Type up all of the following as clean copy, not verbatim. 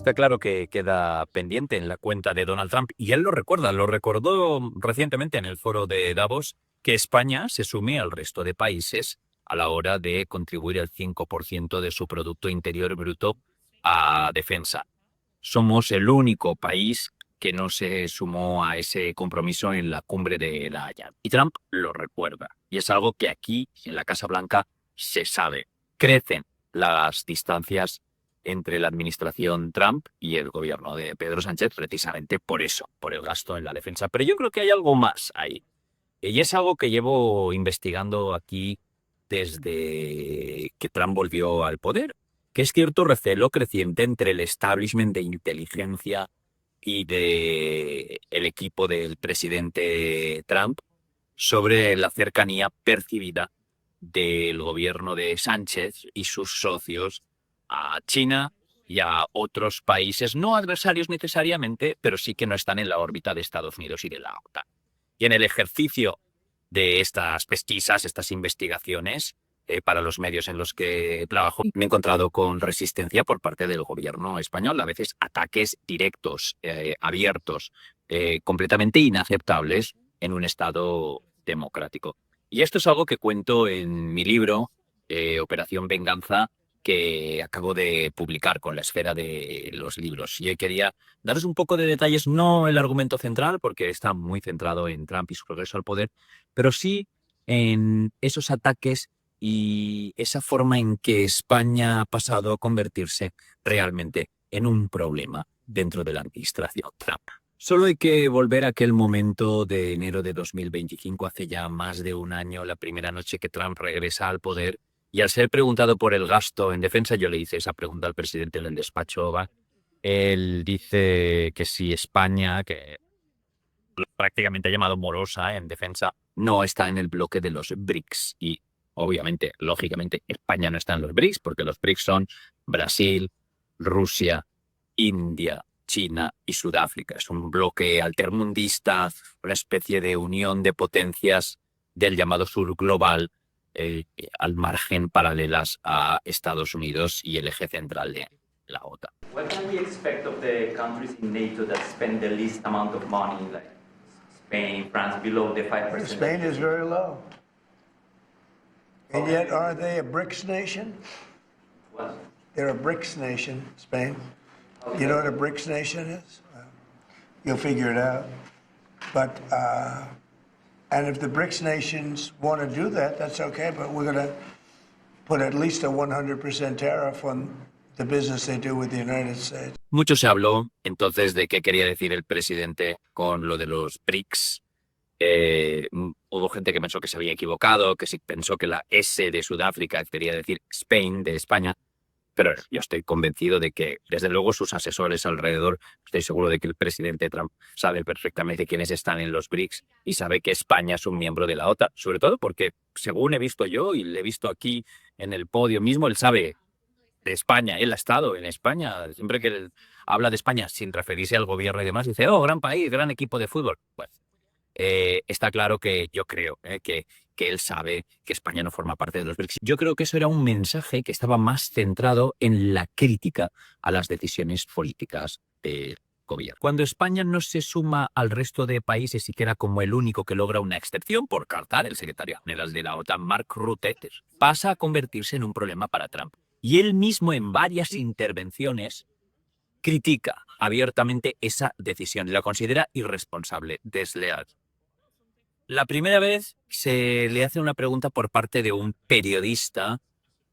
Está claro que queda pendiente en la cuenta de Donald Trump y él lo recuerda, lo recordó recientemente en el foro de Davos, que España se sume al resto de países a la hora de contribuir el 5% de su Producto Interior Bruto a defensa. Somos el único país que no se sumó a ese compromiso en la cumbre de La Haya. Y Trump lo recuerda. Y es algo que aquí, en la Casa Blanca, se sabe. Crecen las distancias entre la administración Trump y el gobierno de Pedro Sánchez precisamente por eso, por el gasto en la defensa. Pero yo creo que hay algo más ahí. Y es algo que llevo investigando aquí desde que Trump volvió al poder, que es cierto recelo creciente entre el establishment de inteligencia y de el equipo del presidente Trump sobre la cercanía percibida del gobierno de Sánchez y sus socios a China y a otros países no adversarios necesariamente, pero sí que no están en la órbita de Estados Unidos y de la OTAN. Y en el ejercicio de estas pesquisas, estas investigaciones, para los medios en los que trabajo, me he encontrado con resistencia por parte del gobierno español, a veces ataques directos, abiertos, completamente inaceptables en un Estado democrático. Y esto es algo que cuento en mi libro, Operación Venganza, que acabo de publicar con la Esfera de los Libros. Y quería daros un poco de detalles, no el argumento central, porque está muy centrado en Trump y su progreso al poder, pero sí en esos ataques y esa forma en que España ha pasado a convertirse realmente en un problema dentro de la administración Trump. Solo hay que volver a aquel momento de enero de 2025, hace ya más de un año, la primera noche que Trump regresa al poder, y al ser preguntado por el gasto en defensa, yo le hice esa pregunta al presidente en el despacho Oval. Él dice que si España, que prácticamente ha llamado morosa en defensa, no está en el bloque de los BRICS. Y obviamente, lógicamente, España no está en los BRICS, porque los BRICS son Brasil, Rusia, India, China y Sudáfrica. Es un bloque altermundista, una especie de unión de potencias del llamado sur global, al margen paralelas a Estados Unidos y el eje central de la OTAN. What can we expect of the countries in NATO that spend the least amount of money, like Spain, France, below the 5%? Spain is very low. And yet, are they a BRICS nation? What? They're a BRICS nation, Spain. You know what a BRICS nation is? You'll figure it out. But, and if the BRICS nations want to do that, that's okay, but we're going to put at least a 100% tariff on the business they do with the United States. Mucho se habló entonces de qué quería decir el presidente con lo de los BRICS. Hubo gente que pensó que se había equivocado, que sí pensó que la S de Sudáfrica quería decir Spain, de España. Pero yo estoy convencido de que, desde luego, sus asesores alrededor, estoy seguro de que el presidente Trump sabe perfectamente quiénes están en los BRICS y sabe que España es un miembro de la OTAN, sobre todo porque, según he visto yo y le he visto aquí en el podio mismo, él sabe de España, él ha estado en España, siempre que él habla de España sin referirse al gobierno y demás, dice, oh, gran país, gran equipo de fútbol. Bueno, está claro que yo creo que él sabe que España no forma parte de los BRICS. Yo creo que eso era un mensaje que estaba más centrado en la crítica a las decisiones políticas del gobierno. Cuando España no se suma al resto de países y queda como el único que logra una excepción por cartar el secretario general de la OTAN, Mark Rutte, pasa a convertirse en un problema para Trump. Y él mismo en varias intervenciones critica abiertamente esa decisión y la considera irresponsable, desleal. La primera vez se le hace una pregunta por parte de un periodista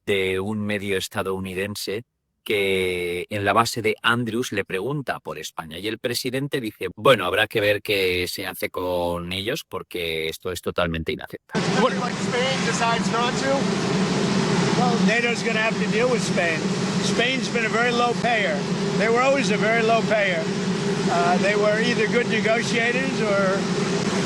de un medio estadounidense que en la base de Andrews le pregunta por España y el presidente dice, bueno, habrá que ver qué se hace con ellos porque esto es totalmente inaceptable. Well, NATO's going to have to deal with Spain. Spain's been a very low payer. They were always a very low payer. They were either good negotiators or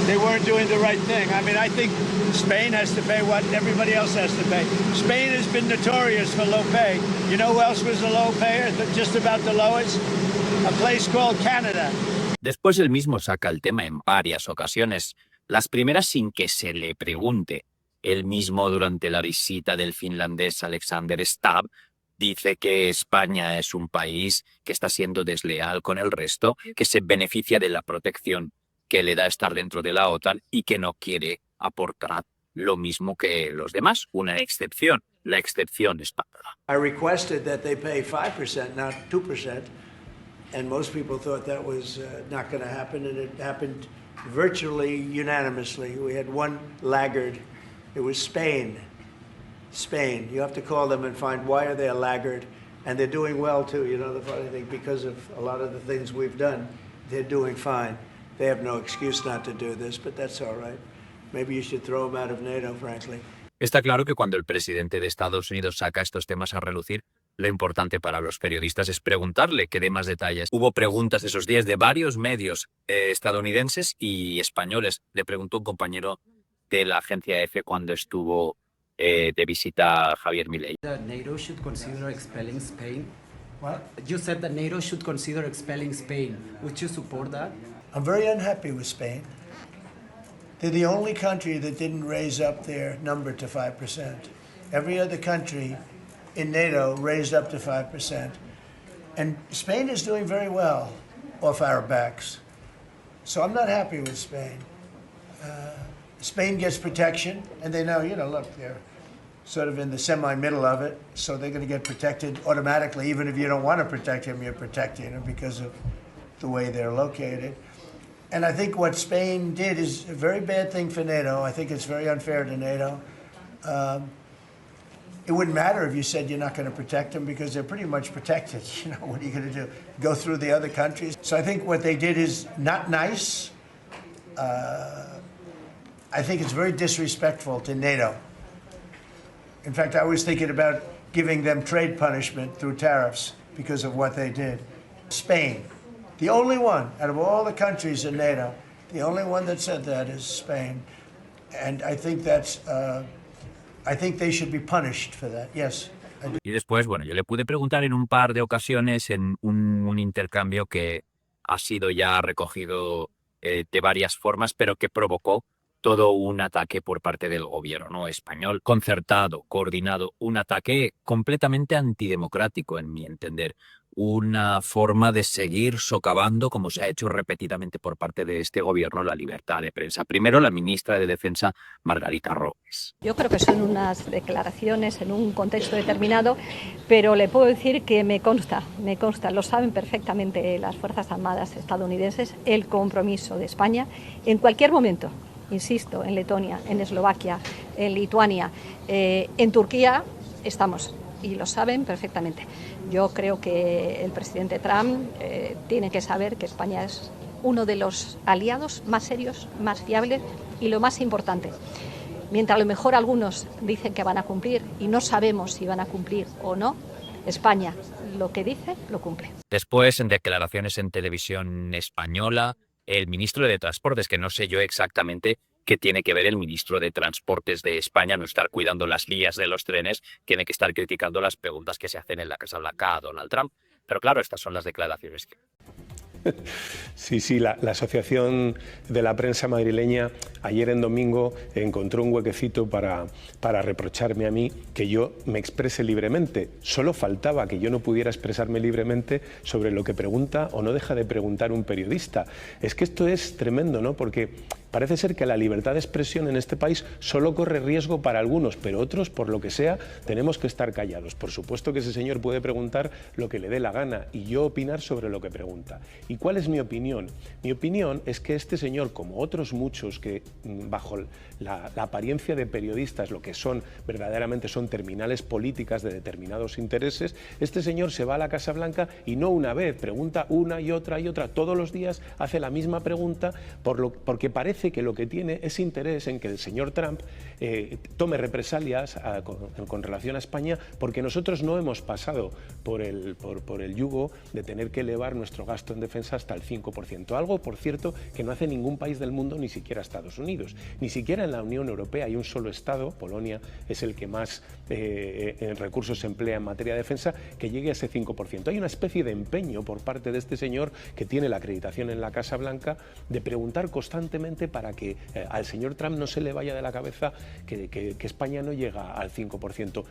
they weren't doing the right thing. I mean, I think Spain has to pay what everybody else has to pay. Spain has been notorious for low pay. You know who else was a low payer, just about the lowest? A place called Canada. Después él mismo saca el tema en varias ocasiones, las primeras sin que se le pregunte. Él mismo, durante la visita del finlandés Alexander Stubb, dice que España es un país que está siendo desleal con el resto, que se beneficia de la protección que le da estar dentro de la OTAN y que no quiere aportar lo mismo que los demás, una excepción, la excepción española. I requested that they pay 5%, not 2%, and most people thought that was not going to happen, and it happened virtually unanimously. We had one laggard. It was Spain. Spain. You have to call them and find why are they a laggard, and they're doing well too. You know, the funny thing, because of a lot of the things we've done, they're doing fine. They have no excuse not to do this, but that's all right. Maybe you should throw them out of NATO, frankly. Está claro que cuando el presidente de Estados Unidos saca estos temas a relucir, lo importante para los periodistas es preguntarle que dé más detalles. Hubo preguntas esos días de varios medios estadounidenses y españoles. Le preguntó un compañero de la agencia EFE cuando estuvo de visita a Javier Milei. NATO should consider expelling Spain. What? You said that NATO should consider expelling Spain. Would you support that? I'm very unhappy with Spain. They're the only country that didn't raise up their number to 5%. Every other country in NATO raised up to 5%. And Spain is doing very well off our backs. So I'm not happy with Spain. Spain gets protection, and they know, look, they're sort of in the semi-middle of it, so they're going to get protected automatically. Even if you don't want to protect them, you're protecting them because of the way they're located. And I think what Spain did is a very bad thing for NATO. I think it's very unfair to NATO. It wouldn't matter if you said you're not going to protect them because they're pretty much protected. What are you going to do? Go through the other countries? So I think what they did is not nice. I think it's very disrespectful to NATO. In fact, I was thinking about giving them trade punishment through tariffs because of what they did. Spain. The only one, out of all the countries in NATO, the only one that said that is Spain. And I think I think they should be punished for that, yes. Y después, bueno, yo le pude preguntar en un par de ocasiones en un intercambio que ha sido ya recogido de varias formas, pero que provocó todo un ataque por parte del gobierno español, concertado, coordinado, un ataque completamente antidemocrático, en mi entender. Una forma de seguir socavando, como se ha hecho repetidamente por parte de este gobierno, la libertad de prensa. Primero, la ministra de Defensa, Margarita Robles. Yo creo que son unas declaraciones en un contexto determinado, pero le puedo decir que me consta, lo saben perfectamente las Fuerzas Armadas estadounidenses, el compromiso de España en cualquier momento. Insisto, en Letonia, en Eslovaquia, en Lituania, en Turquía estamos y lo saben perfectamente. Yo creo que el presidente Trump tiene que saber que España es uno de los aliados más serios, más fiables y lo más importante. Mientras a lo mejor algunos dicen que van a cumplir y no sabemos si van a cumplir o no, España lo que dice lo cumple. Después, en declaraciones en televisión española, el ministro de Transportes, que no sé yo exactamente qué tiene que ver el ministro de Transportes de España, no estar cuidando las vías de los trenes, tiene que estar criticando las preguntas que se hacen en la Casa Blanca a Donald Trump. Pero claro, estas son las declaraciones. Sí, la Asociación de la Prensa Madrileña ayer en domingo encontró un huequecito para reprocharme a mí que yo me exprese libremente. Solo faltaba que yo no pudiera expresarme libremente sobre lo que pregunta o no deja de preguntar un periodista. Es que esto es tremendo, ¿no? Porque parece ser que la libertad de expresión en este país solo corre riesgo para algunos, pero otros, por lo que sea, tenemos que estar callados. Por supuesto que ese señor puede preguntar lo que le dé la gana y yo opinar sobre lo que pregunta. ¿Y cuál es mi opinión? Mi opinión es que este señor, como otros muchos que bajo la apariencia de periodistas, lo que son verdaderamente son terminales políticas de determinados intereses, este señor se va a la Casa Blanca y no una vez, pregunta una y otra, todos los días hace la misma pregunta porque parece que lo que tiene es interés en que el señor Trump tome represalias con relación a España porque nosotros no hemos pasado por el yugo de tener que elevar nuestro gasto en defensa hasta el 5%. Algo, por cierto, que no hace ningún país del mundo, ni siquiera Estados Unidos. Ni siquiera en la Unión Europea hay un solo Estado, Polonia es el que más recursos emplea en materia de defensa, que llegue a ese 5%. Hay una especie de empeño por parte de este señor que tiene la acreditación en la Casa Blanca de preguntar constantemente precisamente para que al señor Trump no se le vaya de la cabeza que España no llega al 5%.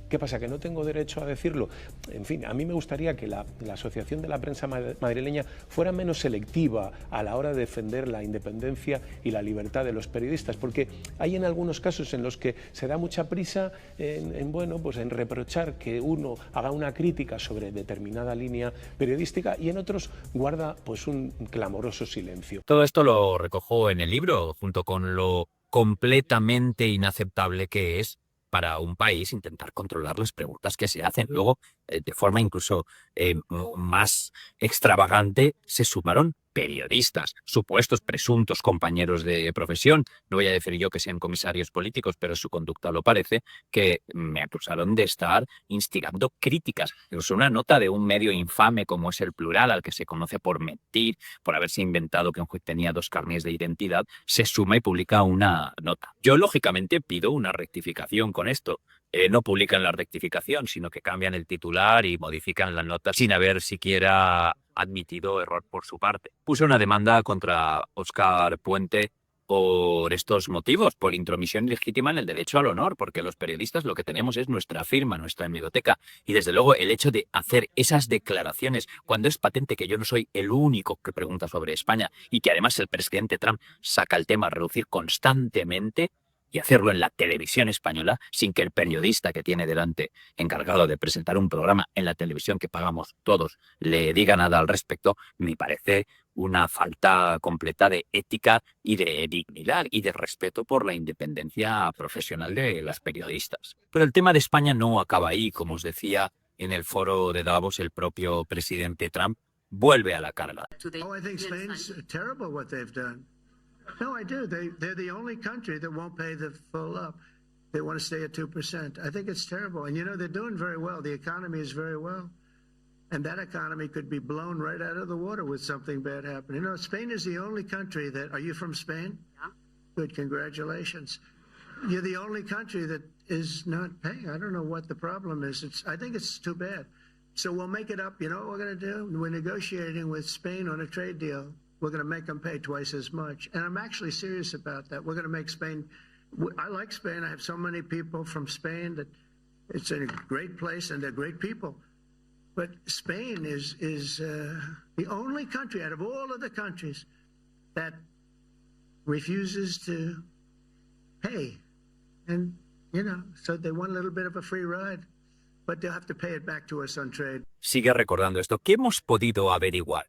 ¿Qué pasa? ¿Que no tengo derecho a decirlo? En fin, a mí me gustaría que la Asociación de la Prensa Madrileña fuera menos selectiva a la hora de defender la independencia y la libertad de los periodistas, porque hay en algunos casos en los que se da mucha prisa en reprochar que uno haga una crítica sobre determinada línea periodística y en otros guarda pues un clamoroso silencio. Todo esto lo recojo en el libro, junto con lo completamente inaceptable que es para un país intentar controlar las preguntas que se hacen. Luego, de forma incluso más extravagante, se sumaron periodistas, supuestos presuntos compañeros de profesión. No voy a decir yo que sean comisarios políticos, pero su conducta lo parece, que me acusaron de estar instigando críticas. Es una nota de un medio infame como es El Plural, al que se conoce por mentir, por haberse inventado que un juez tenía 2 carnés de identidad, se suma y publica una nota. Yo, lógicamente, pido una rectificación con esto. No publican la rectificación, sino que cambian el titular y modifican la nota sin haber siquiera admitido error por su parte. Puse una demanda contra Óscar Puente por estos motivos, por intromisión ilegítima en el derecho al honor, porque los periodistas lo que tenemos es nuestra firma, nuestra hemeroteca, y desde luego el hecho de hacer esas declaraciones cuando es patente que yo no soy el único que pregunta sobre España y que además el presidente Trump saca el tema a relucir constantemente, y hacerlo en la televisión española sin que el periodista que tiene delante, encargado de presentar un programa en la televisión que pagamos todos, le diga nada al respecto, me parece una falta completa de ética y de dignidad y de respeto por la independencia profesional de las periodistas. Pero el tema de España no acaba ahí. Como os decía, en el foro de Davos, el propio presidente Trump vuelve a la carga. Oh, I think Spain's terrible what they've done. No, I do. They're the only country that won't pay the full up. They want to stay at 2%. I think it's terrible. And, you know, they're doing very well. The economy is very well. And that economy could be blown right out of the water with something bad happening. You know, Spain is the only country that... Are you from Spain? Yeah. Good, congratulations. You're the only country that is not paying. I don't know what the problem is. I think it's too bad. So we'll make it up. You know what we're going to do? We're negotiating with Spain on a trade deal. We're going to make them pay twice as much. And I'm actually serious about that. We're going to make Spain... I like Spain. I have so many people from Spain that it's a great place and they're great people. But Spain is the only country out of all of the countries that refuses to pay. And, you know, so they want a little bit of a free ride. But they'll have to pay it back to us on trade. Sigue recordando esto. ¿Qué hemos podido averiguar?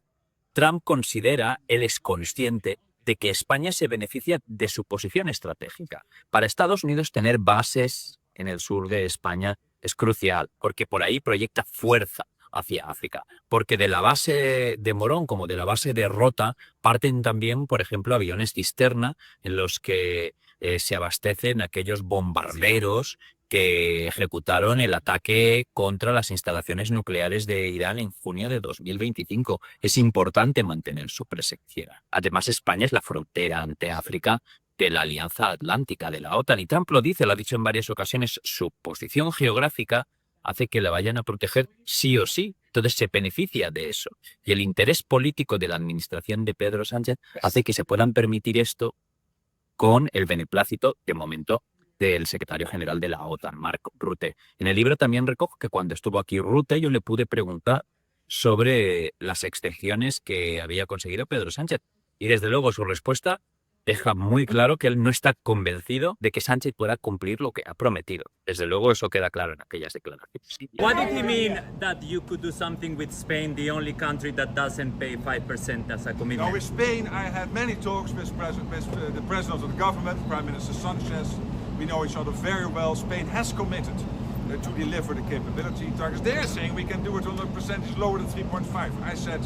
Trump considera, él es consciente de que España se beneficia de su posición estratégica. Para Estados Unidos tener bases en el sur de España es crucial, porque por ahí proyecta fuerza hacia África, porque de la base de Morón como de la base de Rota parten también, por ejemplo, aviones cisterna en los que se abastecen aquellos bombarderos que ejecutaron el ataque contra las instalaciones nucleares de Irán en junio de 2025. Es importante mantener su presencia. Además, España es la frontera ante África de la Alianza Atlántica, de la OTAN. Y Trump lo dice, lo ha dicho en varias ocasiones, su posición geográfica hace que la vayan a proteger sí o sí. Entonces se beneficia de eso. Y el interés político de la administración de Pedro Sánchez hace que se puedan permitir esto con el beneplácito, de momento, del secretario general de la OTAN, Mark Rutte. En el libro también recojo que cuando estuvo aquí Rutte yo le pude preguntar sobre las extensiones que había conseguido Pedro Sánchez. Y desde luego su respuesta deja muy claro que él no está convencido de que Sánchez pueda cumplir lo que ha prometido. Desde luego eso queda claro en aquellas declaraciones. What did he mean that you could do something with Spain, the only country that doesn't pay 5% as a commitment? No, with Spain I had many talks with the president of the government, Prime Minister Sanchez. We know each other very well. Spain has committed to deliver the capability targets. They're saying we can do it on a percentage lower than 3.5. I said,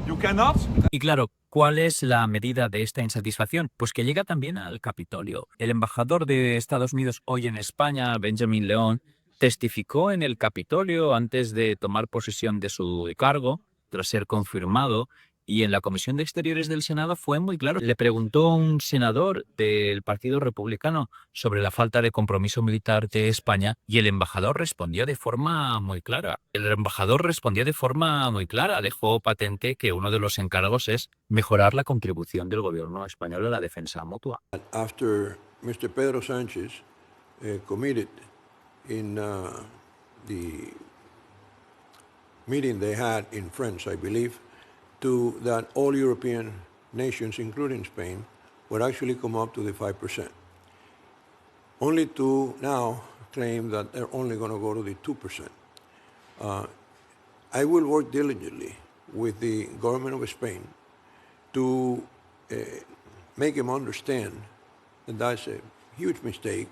you cannot. Y claro, ¿cuál es la medida de esta insatisfacción? Pues que llega también al Capitolio. El embajador de Estados Unidos hoy en España, Benjamin León, testificó en el Capitolio antes de tomar posesión de su cargo, tras ser confirmado, Y en la Comisión de Exteriores del Senado fue muy claro. Le preguntó a un senador del Partido Republicano sobre la falta de compromiso militar de España y el embajador respondió de forma muy clara. Dejó patente que uno de los encargos es mejorar la contribución del gobierno español a la defensa mutua. After Mr. Pedro Sánchez committed in the meeting they had in France, I believe, to that all European nations, including Spain, would actually come up to the 5%. Only to now claim that they're only going to go to the 2%. I will work diligently with the government of Spain to make them understand that that's a huge mistake.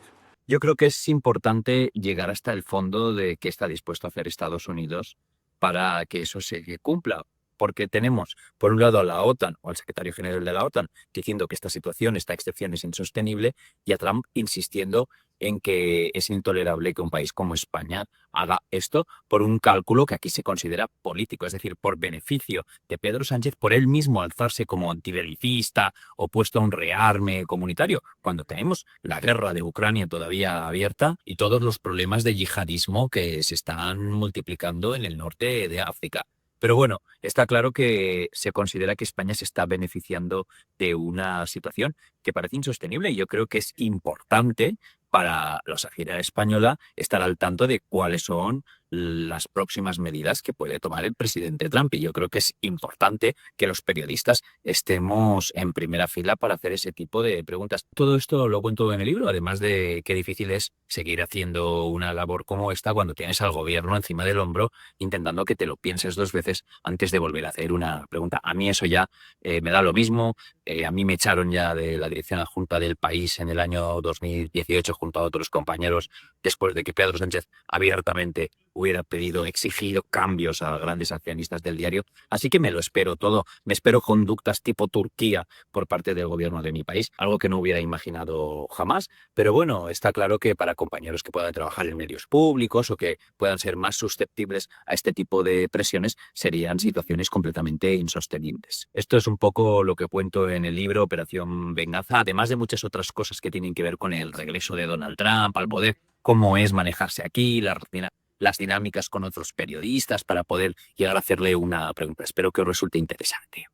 Yo creo que es importante llegar hasta el fondo de qué está dispuesto a hacer Estados Unidos para que eso se cumpla. Porque tenemos, por un lado, a la OTAN o al secretario general de la OTAN diciendo que esta situación, esta excepción es insostenible, y a Trump insistiendo en que es intolerable que un país como España haga esto por un cálculo que aquí se considera político, es decir, por beneficio de Pedro Sánchez, por él mismo alzarse como antibelicista, opuesto a un rearme comunitario, cuando tenemos la guerra de Ucrania todavía abierta y todos los problemas de yihadismo que se están multiplicando en el norte de África. Pero bueno, está claro que se considera que España se está beneficiando de una situación que parece insostenible y yo creo que es importante para la sociedad española estar al tanto de cuáles son las próximas medidas que puede tomar el presidente Trump. Y yo creo que es importante que los periodistas estemos en primera fila para hacer ese tipo de preguntas. Todo esto lo cuento en el libro, además de qué difícil es seguir haciendo una labor como esta cuando tienes al gobierno encima del hombro intentando que te lo pienses dos veces antes de volver a hacer una pregunta. A mí eso ya me da lo mismo. A mí me echaron ya de la dirección adjunta del País en el año 2018 junto a otros compañeros después de que Pedro Sánchez abiertamente hubiera exigido cambios a grandes accionistas del diario. Así que me lo espero todo. Me espero conductas tipo Turquía por parte del gobierno de mi país, algo que no hubiera imaginado jamás. Pero bueno, está claro que para compañeros que puedan trabajar en medios públicos o que puedan ser más susceptibles a este tipo de presiones, serían situaciones completamente insostenibles. Esto es un poco lo que cuento en el libro Operación Venganza, además de muchas otras cosas que tienen que ver con el regreso de Donald Trump al poder, cómo es manejarse aquí, las dinámicas con otros periodistas para poder llegar a hacerle una pregunta. Espero que os resulte interesante.